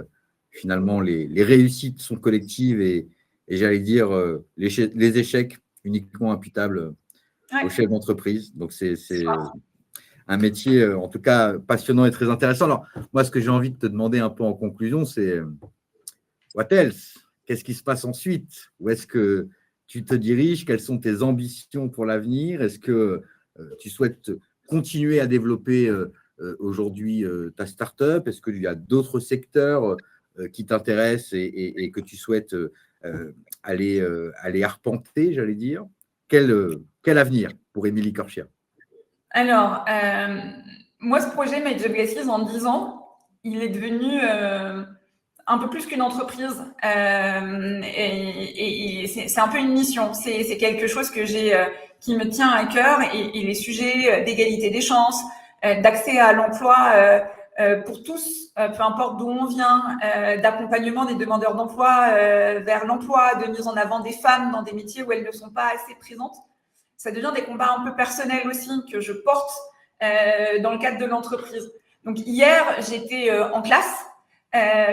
finalement, les réussites sont collectives et j'allais dire les échecs uniquement imputables au chef d'entreprise. Donc, c'est un métier, en tout cas, passionnant et très intéressant. Alors, moi, ce que j'ai envie de te demander un peu en conclusion, c'est what else? Qu'est-ce qui se passe ensuite? Où est-ce que tu te diriges? Quelles sont tes ambitions pour l'avenir? Est-ce que tu souhaites continuer à développer aujourd'hui ta start-up? Est-ce qu'il y a d'autres secteurs qui t'intéressent et que tu souhaites aller arpenter, j'allais dire? Quel avenir pour Émilie Corchia? Alors, moi, ce projet My Job Glasses, en 10 ans, il est devenu un peu plus qu'une entreprise. Et c'est un peu une mission. C'est quelque chose que qui me tient à cœur. Et les sujets d'égalité des chances, d'accès à l'emploi pour tous, peu importe d'où on vient, d'accompagnement des demandeurs d'emploi vers l'emploi, de mise en avant des femmes dans des métiers où elles ne sont pas assez présentes. Ça devient des combats un peu personnels aussi que je porte dans le cadre de l'entreprise. Donc hier, j'étais en classe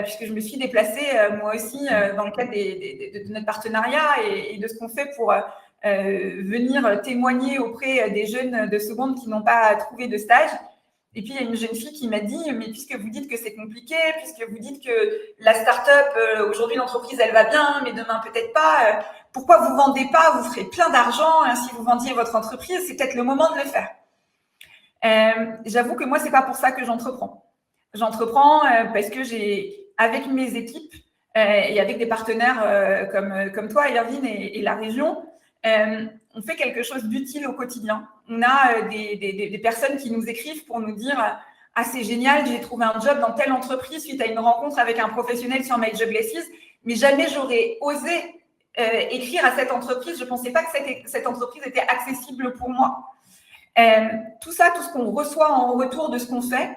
puisque je me suis déplacée moi aussi dans le cadre de notre partenariat et de ce qu'on fait pour venir témoigner auprès des jeunes de seconde qui n'ont pas trouvé de stage. Et puis, il y a une jeune fille qui m'a dit, mais puisque vous dites que c'est compliqué, puisque vous dites que la start-up, aujourd'hui, l'entreprise, elle va bien, mais demain, peut-être pas, pourquoi vous ne vendez pas? Vous ferez plein d'argent si vous vendiez votre entreprise. C'est peut-être le moment de le faire. J'avoue que moi, ce n'est pas pour ça que j'entreprends. J'entreprends parce que avec mes équipes et avec des partenaires comme toi, Irvine, et la région, on fait quelque chose d'utile au quotidien. On a des personnes qui nous écrivent pour nous dire « Ah, c'est génial, j'ai trouvé un job dans telle entreprise suite à une rencontre avec un professionnel sur My Job Glasses, mais jamais j'aurais osé écrire à cette entreprise. Je ne pensais pas que cette entreprise était accessible pour moi. » Tout ça, tout ce qu'on reçoit en retour de ce qu'on fait,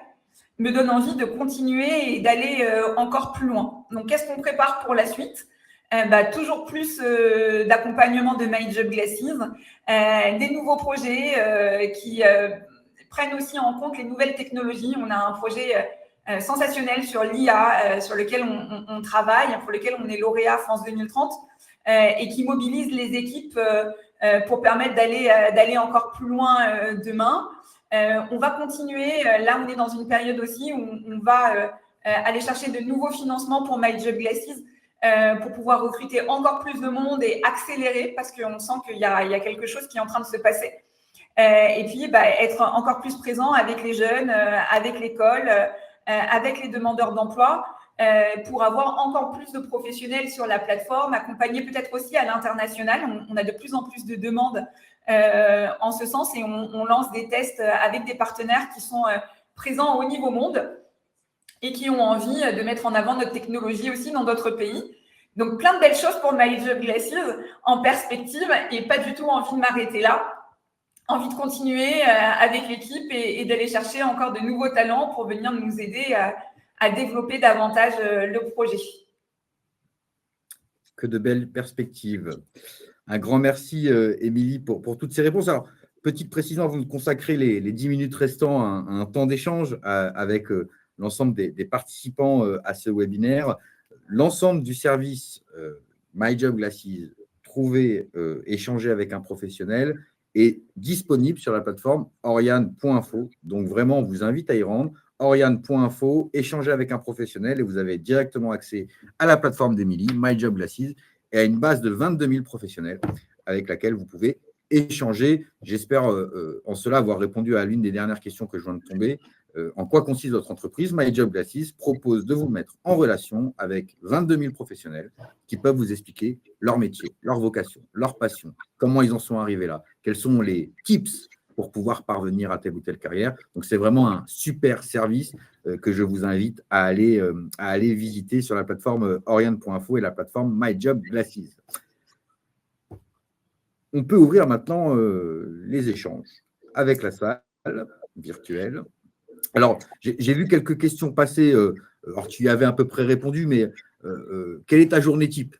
me donne envie de continuer et d'aller encore plus loin. Donc, qu'est-ce qu'on prépare pour la suite? Toujours plus d'accompagnement de My Job Glasses, des nouveaux projets qui prennent aussi en compte les nouvelles technologies. On a un projet sensationnel sur l'IA sur lequel on travaille, pour lequel on est lauréat France 2030 et qui mobilise les équipes pour permettre d'aller encore plus loin demain. On va continuer, là on est dans une période aussi où on va aller chercher de nouveaux financements pour My Job Glasses pour pouvoir recruter encore plus de monde et accélérer parce qu'on sent qu'il y a quelque chose qui est en train de se passer. Et puis, être encore plus présent avec les jeunes, avec l'école, avec les demandeurs d'emploi pour avoir encore plus de professionnels sur la plateforme, accompagner peut-être aussi à l'international. On a de plus en plus de demandes en ce sens et on lance des tests avec des partenaires qui sont présents au niveau monde et qui ont envie de mettre en avant notre technologie aussi dans d'autres pays. Donc, plein de belles choses pour My Job Glasses en perspective et pas du tout envie de m'arrêter là. Envie de continuer avec l'équipe et d'aller chercher encore de nouveaux talents pour venir nous aider à développer davantage le projet. Que de belles perspectives. Un grand merci, Émilie, pour toutes ces réponses. Alors, petite précision, vous nous consacrez les 10 minutes restants à un temps d'échange avec l'ensemble des participants à ce webinaire. L'ensemble du service My Job Glasses, trouver, échanger avec un professionnel, est disponible sur la plateforme oriane.info. Donc, vraiment, on vous invite à y rendre. Oriane.info, échanger avec un professionnel et vous avez directement accès à la plateforme d'Émilie, My Job Glasses, et à une base de 22 000 professionnels avec laquelle vous pouvez échanger. J'espère en cela avoir répondu à l'une des dernières questions que je viens de tomber. En quoi consiste votre entreprise? My Job Glasses propose de vous mettre en relation avec 22 000 professionnels qui peuvent vous expliquer leur métier, leur vocation, leur passion, comment ils en sont arrivés là, quels sont les tips pour pouvoir parvenir à telle ou telle carrière. Donc, c'est vraiment un super service que je vous invite à aller visiter sur la plateforme Orion.info et la plateforme My Job Glasses. On peut ouvrir maintenant les échanges avec la salle virtuelle. Alors, j'ai vu quelques questions passer. Alors, tu y avais à peu près répondu, mais quelle est ta journée type?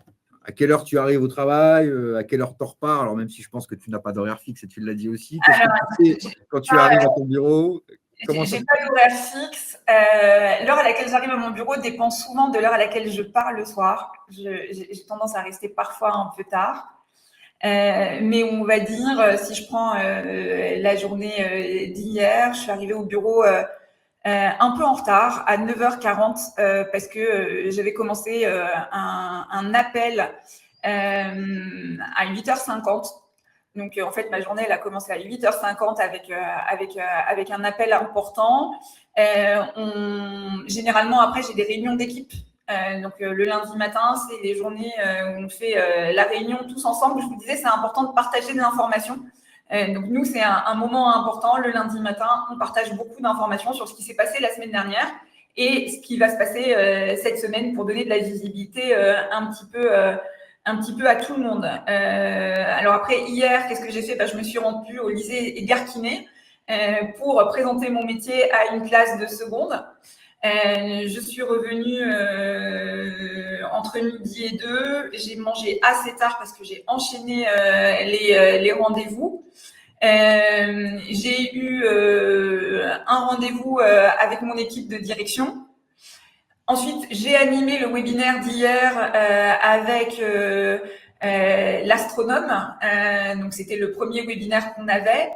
À quelle heure tu arrives au travail? À quelle heure tu repars? Alors, même si je pense que tu n'as pas d'horaire fixe et tu l'as dit aussi. Qu'est-ce que tu fais quand tu arrives à ton bureau? Je n'ai pas d'horaire fixe. L'heure à laquelle j'arrive à mon bureau dépend souvent de l'heure à laquelle je pars le soir. J'ai tendance à rester parfois un peu tard. Mais on va dire, si je prends la journée d'hier, je suis arrivée au bureau un peu en retard, à 9h40, parce que j'avais commencé un appel à 8h50. Donc, en fait, ma journée, elle a commencé à 8h50 avec un appel important. Généralement, après, j'ai des réunions d'équipe. Donc, le lundi matin, c'est les journées où on fait la réunion tous ensemble. Je vous disais, c'est important de partager des informations. Donc, nous, c'est un moment important. Le lundi matin, on partage beaucoup d'informations sur ce qui s'est passé la semaine dernière et ce qui va se passer cette semaine pour donner de la visibilité un petit peu à tout le monde. Alors après, hier, qu'est-ce que j'ai fait? Je me suis rendue au lycée Gare-Quinet pour présenter mon métier à une classe de seconde. Je suis revenue entre midi et 2. J'ai mangé assez tard parce que j'ai enchaîné les rendez-vous. J'ai eu un rendez-vous avec mon équipe de direction. Ensuite, j'ai animé le webinaire d'hier avec l'astronome. Donc, c'était le premier webinaire qu'on avait.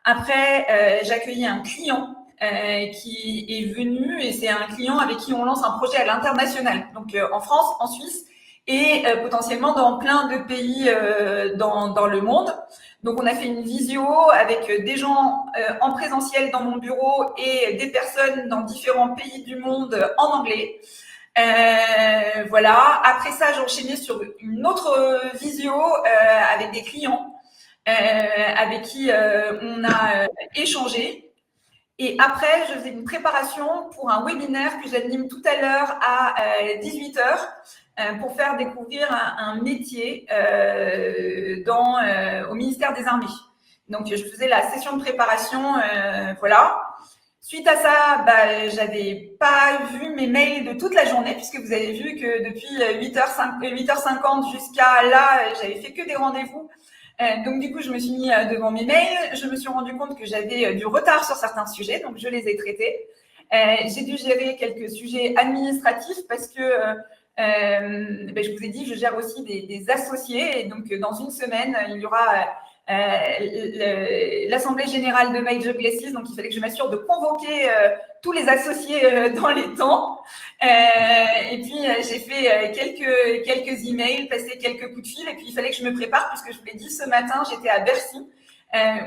Après, j'accueillais un client qui est venu et c'est un client avec qui on lance un projet à l'international. Donc, en France, en Suisse et potentiellement dans plein de pays dans le monde. Donc, on a fait une visio avec des gens en présentiel dans mon bureau et des personnes dans différents pays du monde en anglais. Voilà. Après ça, j'ai enchaîné sur une autre visio avec des clients avec qui on a échangé. Et après, je faisais une préparation pour un webinaire que j'anime tout à l'heure à 18h pour faire découvrir un métier au ministère des Armées. Donc, je faisais la session de préparation, voilà. Suite à ça, j'avais pas vu mes mails de toute la journée puisque vous avez vu que depuis 8h50 jusqu'à là, j'avais fait que des rendez-vous. Donc, du coup, je me suis mis devant mes mails. Je me suis rendu compte que j'avais du retard sur certains sujets, donc je les ai traités. J'ai dû gérer quelques sujets administratifs parce que je vous ai dit, je gère aussi des associés. Et donc, dans une semaine, il y aura l'Assemblée générale de My Job Glasses. Donc, il fallait que je m'assure de convoquer tous les associés dans les temps. Et puis, j'ai fait quelques emails, passé quelques coups de fil. Et puis, il fallait que je me prépare puisque je vous l'ai dit, ce matin, j'étais à Bercy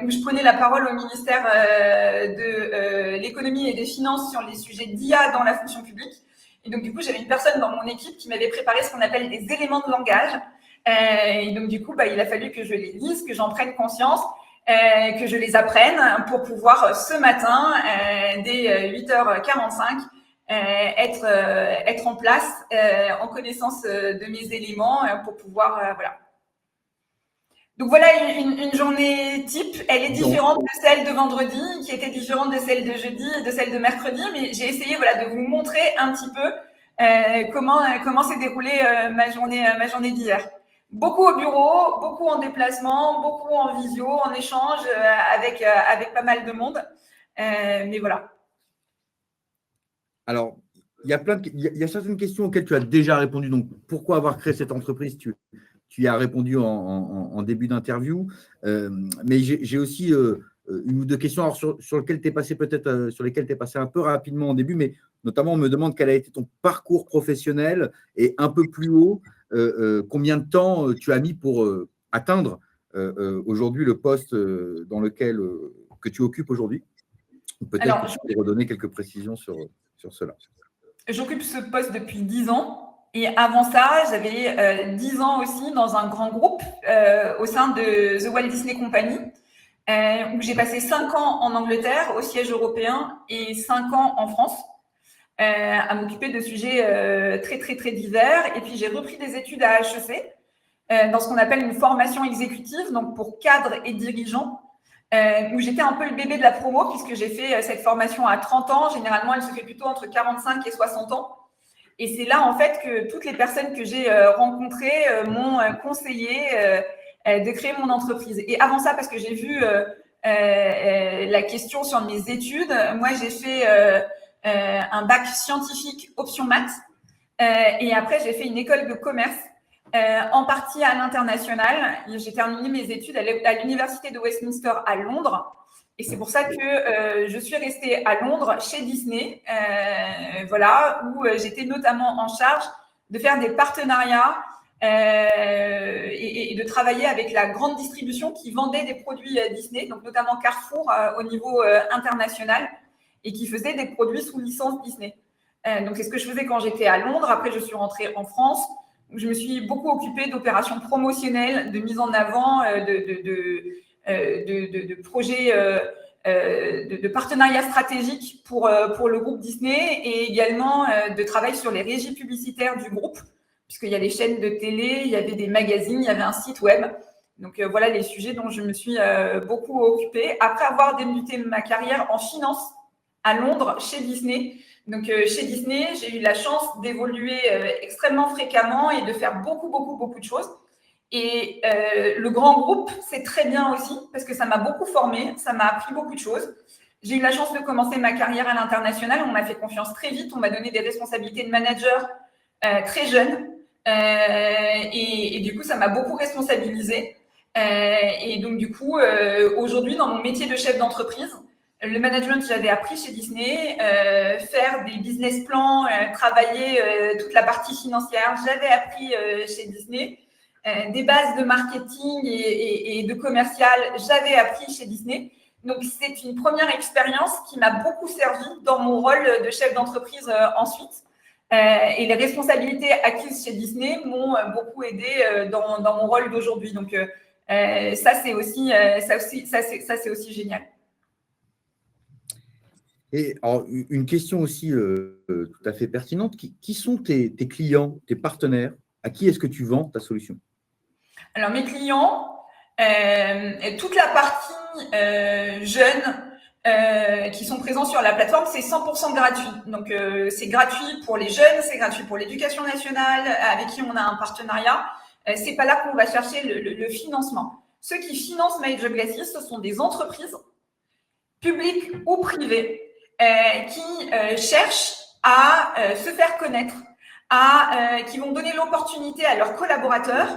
où je prenais la parole au ministère de l'économie et des finances sur les sujets d'IA dans la fonction publique. Et donc, du coup, j'avais une personne dans mon équipe qui m'avait préparé ce qu'on appelle des éléments de langage. Et donc, du coup, il a fallu que je les lise, que j'en prenne conscience, que je les apprenne pour pouvoir ce matin, dès 8h45, être en place, en connaissance de mes éléments pour pouvoir, voilà. Donc voilà une journée type. Elle est différente de celle de vendredi, qui était différente de celle de jeudi et de celle de mercredi, mais j'ai essayé de vous montrer un petit peu comment s'est déroulée ma journée d'hier. Beaucoup au bureau, beaucoup en déplacement, beaucoup en visio, en échange avec pas mal de monde. Mais voilà. Alors, il y a certaines questions auxquelles tu as déjà répondu. Donc, pourquoi avoir créé cette entreprise? Tu y as répondu en début d'interview. Mais j'ai aussi une ou deux questions alors, sur lesquelles tu es passé peut-être sur lesquelles tu es passé un peu rapidement au début, mais notamment on me demande quel a été ton parcours professionnel et un peu plus haut, combien de temps tu as mis pour atteindre aujourd'hui le poste dans lequel que tu occupes aujourd'hui? Peut-être que tu peux redonner quelques précisions sur cela. J'occupe ce poste depuis 10 ans. Et avant ça, j'avais 10 ans aussi dans un grand groupe au sein de The Walt Disney Company, où j'ai passé 5 ans en Angleterre, au siège européen, et 5 ans en France, à m'occuper de sujets très, très, très divers. Et puis, j'ai repris des études à HEC, dans ce qu'on appelle une formation exécutive, donc pour cadres et dirigeants, où j'étais un peu le bébé de la promo, puisque j'ai fait cette formation à 30 ans. Généralement, elle se fait plutôt entre 45 et 60 ans. Et c'est là, en fait, que toutes les personnes que j'ai rencontrées m'ont conseillé de créer mon entreprise. Et avant ça, parce que j'ai vu la question sur mes études, moi, j'ai fait un bac scientifique option maths. Et après, j'ai fait une école de commerce, en partie à l'international. J'ai terminé mes études à l'université de Westminster à Londres. Et c'est pour ça que je suis restée à Londres chez Disney, voilà, où j'étais notamment en charge de faire des partenariats et de travailler avec la grande distribution qui vendait des produits Disney, donc notamment Carrefour au niveau international, et qui faisait des produits sous licence Disney. Donc c'est ce que je faisais quand j'étais à Londres. Après, je suis rentrée en France. Je me suis beaucoup occupée d'opérations promotionnelles, de mise en avant, de projets, de partenariats stratégiques pour le groupe Disney, et également de travail sur les régies publicitaires du groupe, puisqu'il y a des chaînes de télé, il y avait des magazines, il y avait un site web. Donc voilà les sujets dont je me suis beaucoup occupée. Après avoir débuté ma carrière en finance à Londres chez Disney. Donc, chez Disney, j'ai eu la chance d'évoluer extrêmement fréquemment et de faire beaucoup de choses. Et le grand groupe, c'est très bien aussi parce que ça m'a beaucoup formée, ça m'a appris beaucoup de choses. J'ai eu la chance de commencer ma carrière à l'international. On m'a fait confiance très vite. On m'a donné des responsabilités de manager très jeune. Et du coup, ça m'a beaucoup responsabilisée. Et donc, du coup, aujourd'hui, dans mon métier de chef d'entreprise, le management, j'avais appris chez Disney, faire des business plans, travailler toute la partie financière, j'avais appris chez Disney, des bases de marketing et de commercial, j'avais appris chez Disney. Donc, c'est une première expérience qui m'a beaucoup servi dans mon rôle de chef d'entreprise ensuite. Et les responsabilités acquises chez Disney m'ont beaucoup aidé dans mon rôle d'aujourd'hui. Donc, ça, c'est aussi génial. Et alors, une question aussi tout à fait pertinente. Qui sont tes clients, tes partenaires? À qui est-ce que tu vends ta solution? Alors, mes clients, toute la partie jeunes qui sont présents sur la plateforme, c'est 100% gratuit. Donc, c'est gratuit pour les jeunes, c'est gratuit pour l'éducation nationale, avec qui on a un partenariat. C'est pas là qu'on va chercher le financement. Ceux qui financent My Job Glasses, ce sont des entreprises publiques ou privées qui cherchent à se faire connaître, qui vont donner l'opportunité à leurs collaborateurs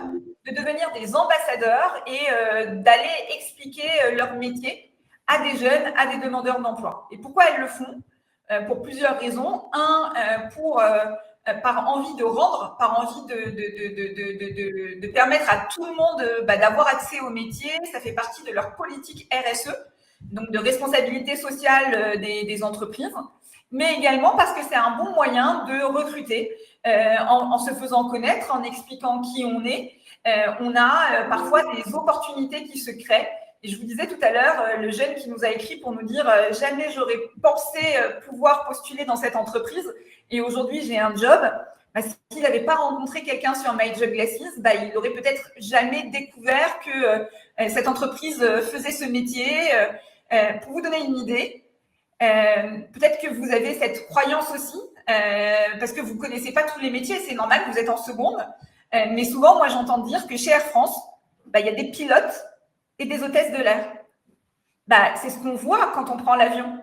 de devenir des ambassadeurs et d'aller expliquer leur métier à des jeunes, à des demandeurs d'emploi. Et pourquoi elles le font? Pour plusieurs raisons. Par envie de rendre, par envie de permettre à tout le monde d'avoir accès au métier. Ça fait partie de leur politique RSE, donc de responsabilité sociale des entreprises, mais également parce que c'est un bon moyen de recruter en se faisant connaître, en expliquant qui on est. On a parfois des opportunités qui se créent. Et je vous disais tout à l'heure, le jeune qui nous a écrit pour nous dire « Jamais j'aurais pensé pouvoir postuler dans cette entreprise et aujourd'hui j'ai un job ». S'il n'avait pas rencontré quelqu'un sur My Job Glasses, il n'aurait peut-être jamais découvert que cette entreprise faisait ce métier. Pour vous donner une idée, peut-être que vous avez cette croyance aussi, parce que vous ne connaissez pas tous les métiers, c'est normal, vous êtes en seconde. Mais souvent, moi, j'entends dire que chez Air France, il y a des pilotes et des hôtesses de l'air. C'est ce qu'on voit quand on prend l'avion.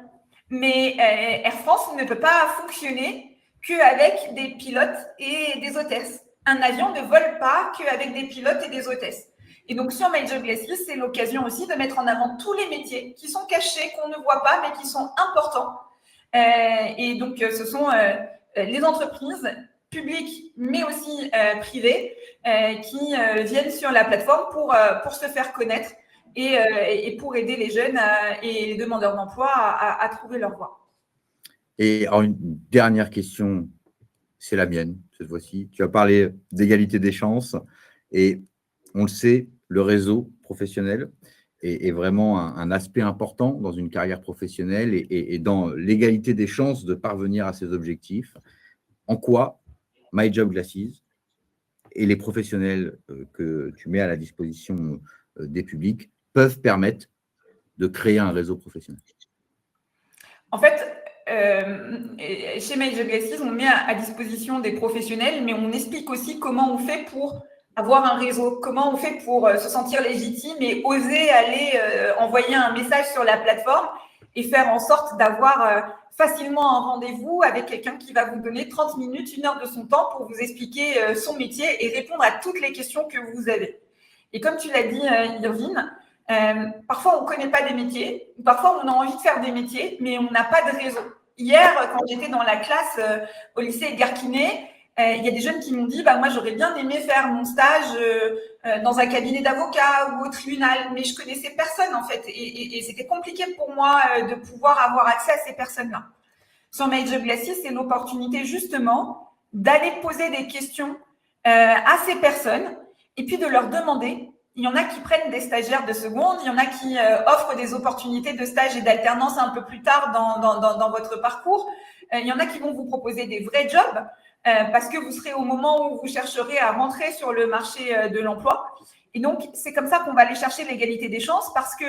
Mais Air France ne peut pas fonctionner qu'avec des pilotes et des hôtesses. Un avion ne vole pas qu'avec des pilotes et des hôtesses. Et donc, sur My Job Glasses, c'est l'occasion aussi de mettre en avant tous les métiers qui sont cachés, qu'on ne voit pas, mais qui sont importants. Et donc, ce sont les entreprises publics, mais aussi privés, qui viennent sur la plateforme pour se faire connaître et pour aider les jeunes et les demandeurs d'emploi à trouver leur voie. Et alors, une dernière question, c'est la mienne cette fois-ci. Tu as parlé d'égalité des chances et on le sait, le réseau professionnel est vraiment un aspect important dans une carrière professionnelle et dans l'égalité des chances de parvenir à ses objectifs. En quoi My Job Glasses et les professionnels que tu mets à la disposition des publics peuvent permettre de créer un réseau professionnel? En fait, chez My Job Glasses, on met à disposition des professionnels, mais on explique aussi comment on fait pour avoir un réseau, comment on fait pour se sentir légitime et oser aller envoyer un message sur la plateforme et faire en sorte d'avoir facilement un rendez-vous avec quelqu'un qui va vous donner 30 minutes, 1 heure de son temps pour vous expliquer son métier et répondre à toutes les questions que vous avez. Et comme tu l'as dit, Irvine, parfois on ne connaît pas des métiers, parfois on a envie de faire des métiers, mais on n'a pas de réseau. Hier, quand j'étais dans la classe au lycée Edgar Quinet, il y a des jeunes qui m'ont dit moi j'aurais bien aimé faire mon stage dans un cabinet d'avocat ou au tribunal, mais je connaissais personne en fait et c'était compliqué pour moi de pouvoir avoir accès à ces personnes-là. Sur My Job Glasses, c'est l'opportunité justement d'aller poser des questions à ces personnes et puis de leur demander. Il y en a qui prennent des stagiaires de seconde, il y en a qui offrent des opportunités de stage et d'alternance un peu plus tard dans votre parcours. Il y en a qui vont vous proposer des vrais jobs parce que vous serez au moment où vous chercherez à rentrer sur le marché de l'emploi. Et donc, c'est comme ça qu'on va aller chercher l'égalité des chances parce que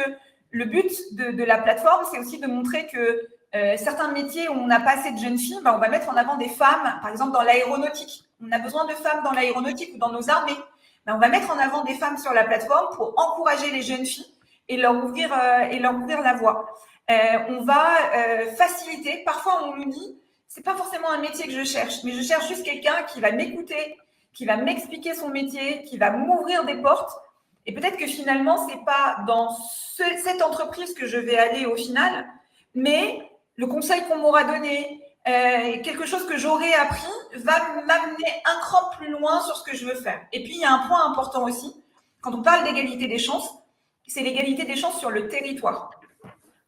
le but de la plateforme, c'est aussi de montrer que certains métiers où on n'a pas assez de jeunes filles, on va mettre en avant des femmes, par exemple dans l'aéronautique. On a besoin de femmes dans l'aéronautique ou dans nos armées. On va mettre en avant des femmes sur la plateforme pour encourager les jeunes filles et leur ouvrir la voie. On va faciliter. Parfois, on nous dit, c'est pas forcément un métier que je cherche, mais je cherche juste quelqu'un qui va m'écouter, qui va m'expliquer son métier, qui va m'ouvrir des portes. Et peut-être que finalement, c'est pas dans cette entreprise que je vais aller au final, mais le conseil qu'on m'aura donné, quelque chose que j'aurai appris va m'amener un cran plus loin sur ce que je veux faire. Et puis, il y a un point important aussi, quand on parle d'égalité des chances, c'est l'égalité des chances sur le territoire.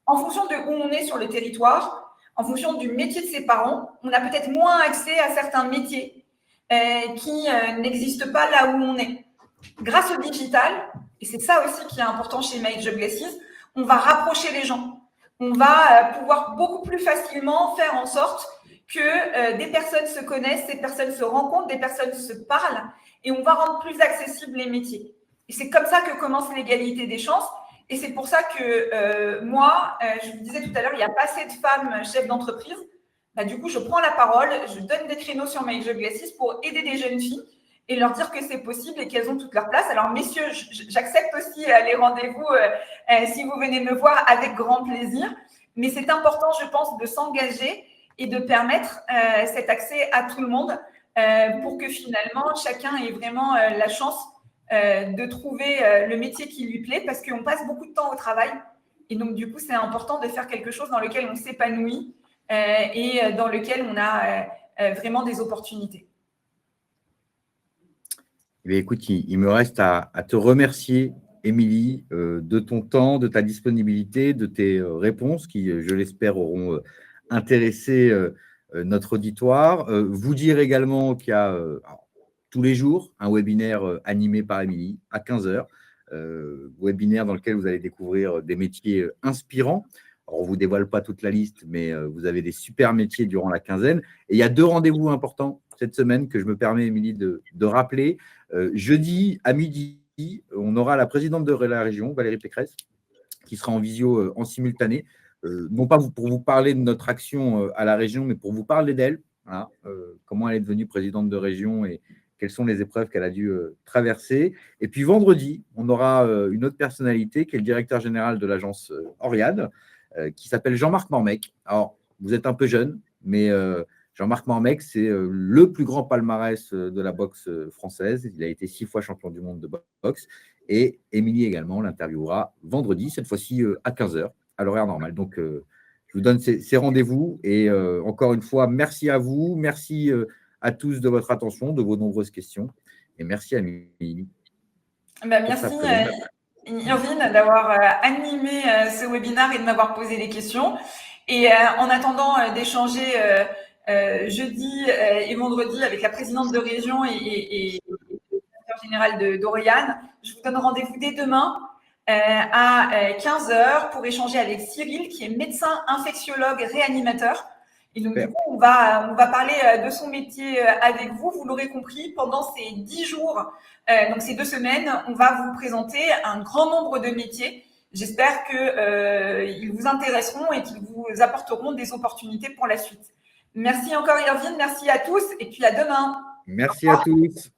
En fonction de où on est sur le territoire, en fonction du métier de ses parents, on a peut-être moins accès à certains métiers qui n'existent pas là où on est. Grâce au digital, et c'est ça aussi qui est important chez My Job Glasses, on va rapprocher les gens. On va pouvoir beaucoup plus facilement faire en sorte que des personnes se connaissent, des personnes se rencontrent, des personnes se parlent et on va rendre plus accessibles les métiers. Et c'est comme ça que commence l'égalité des chances. Et c'est pour ça que moi, je vous disais tout à l'heure, il n'y a pas assez de femmes chefs d'entreprise. Du coup, je prends la parole, je donne des créneaux sur My Job Glasses pour aider des jeunes filles et leur dire que c'est possible et qu'elles ont toute leur place. Alors, messieurs, j'accepte aussi les rendez-vous si vous venez me voir avec grand plaisir. Mais c'est important, je pense, de s'engager et de permettre cet accès à tout le monde pour que finalement, chacun ait vraiment la chance de trouver le métier qui lui plaît parce qu'on passe beaucoup de temps au travail. Et donc, du coup, c'est important de faire quelque chose dans lequel on s'épanouit et dans lequel on a vraiment des opportunités. Eh bien, écoute, il me reste à te remercier, Émilie, de ton temps, de ta disponibilité, de tes réponses qui, je l'espère, auront intéressé notre auditoire. Vous dire également qu'il y a tous les jours un webinaire animé par Émilie à 15h, webinaire dans lequel vous allez découvrir des métiers inspirants. Alors, on ne vous dévoile pas toute la liste, mais vous avez des super métiers durant la quinzaine. Et il y a 2 rendez-vous importants cette semaine que je me permets, Émilie, de rappeler. Jeudi à midi, on aura la présidente de la région, Valérie Pécresse, qui sera en visio en simultané, non pas pour vous parler de notre action à la région, mais pour vous parler d'elle, voilà, comment elle est devenue présidente de région et quelles sont les épreuves qu'elle a dû traverser. Et puis vendredi, on aura une autre personnalité qui est le directeur général de l'agence Oriade, qui s'appelle Jean-Marc Mormec. Alors, vous êtes un peu jeune, mais Jean-Marc Mormec, c'est le plus grand palmarès de la boxe française. Il a été 6 fois champion du monde de boxe. Et Émilie également l'interviewera vendredi, cette fois-ci à 15h, à l'horaire normal. Donc, je vous donne ces rendez-vous. Et encore une fois, merci à vous. Merci à tous de votre attention, de vos nombreuses questions. Et merci à Émilie. Merci Irvine d'avoir animé ce webinaire et de m'avoir posé des questions. Et en attendant d'échanger jeudi et vendredi avec la présidente de région et le directeur général d'Oriane, je vous donne rendez-vous dès demain à 15h pour échanger avec Cyril, qui est médecin infectiologue réanimateur. Et donc, du coup, on va parler de son métier avec vous. Vous l'aurez compris, pendant ces 10 jours, donc ces 2 semaines, on va vous présenter un grand nombre de métiers. J'espère qu'ils vous intéresseront et qu'ils vous apporteront des opportunités pour la suite. Merci encore, Irvine. Merci à tous. Et puis, à demain. Merci à tous.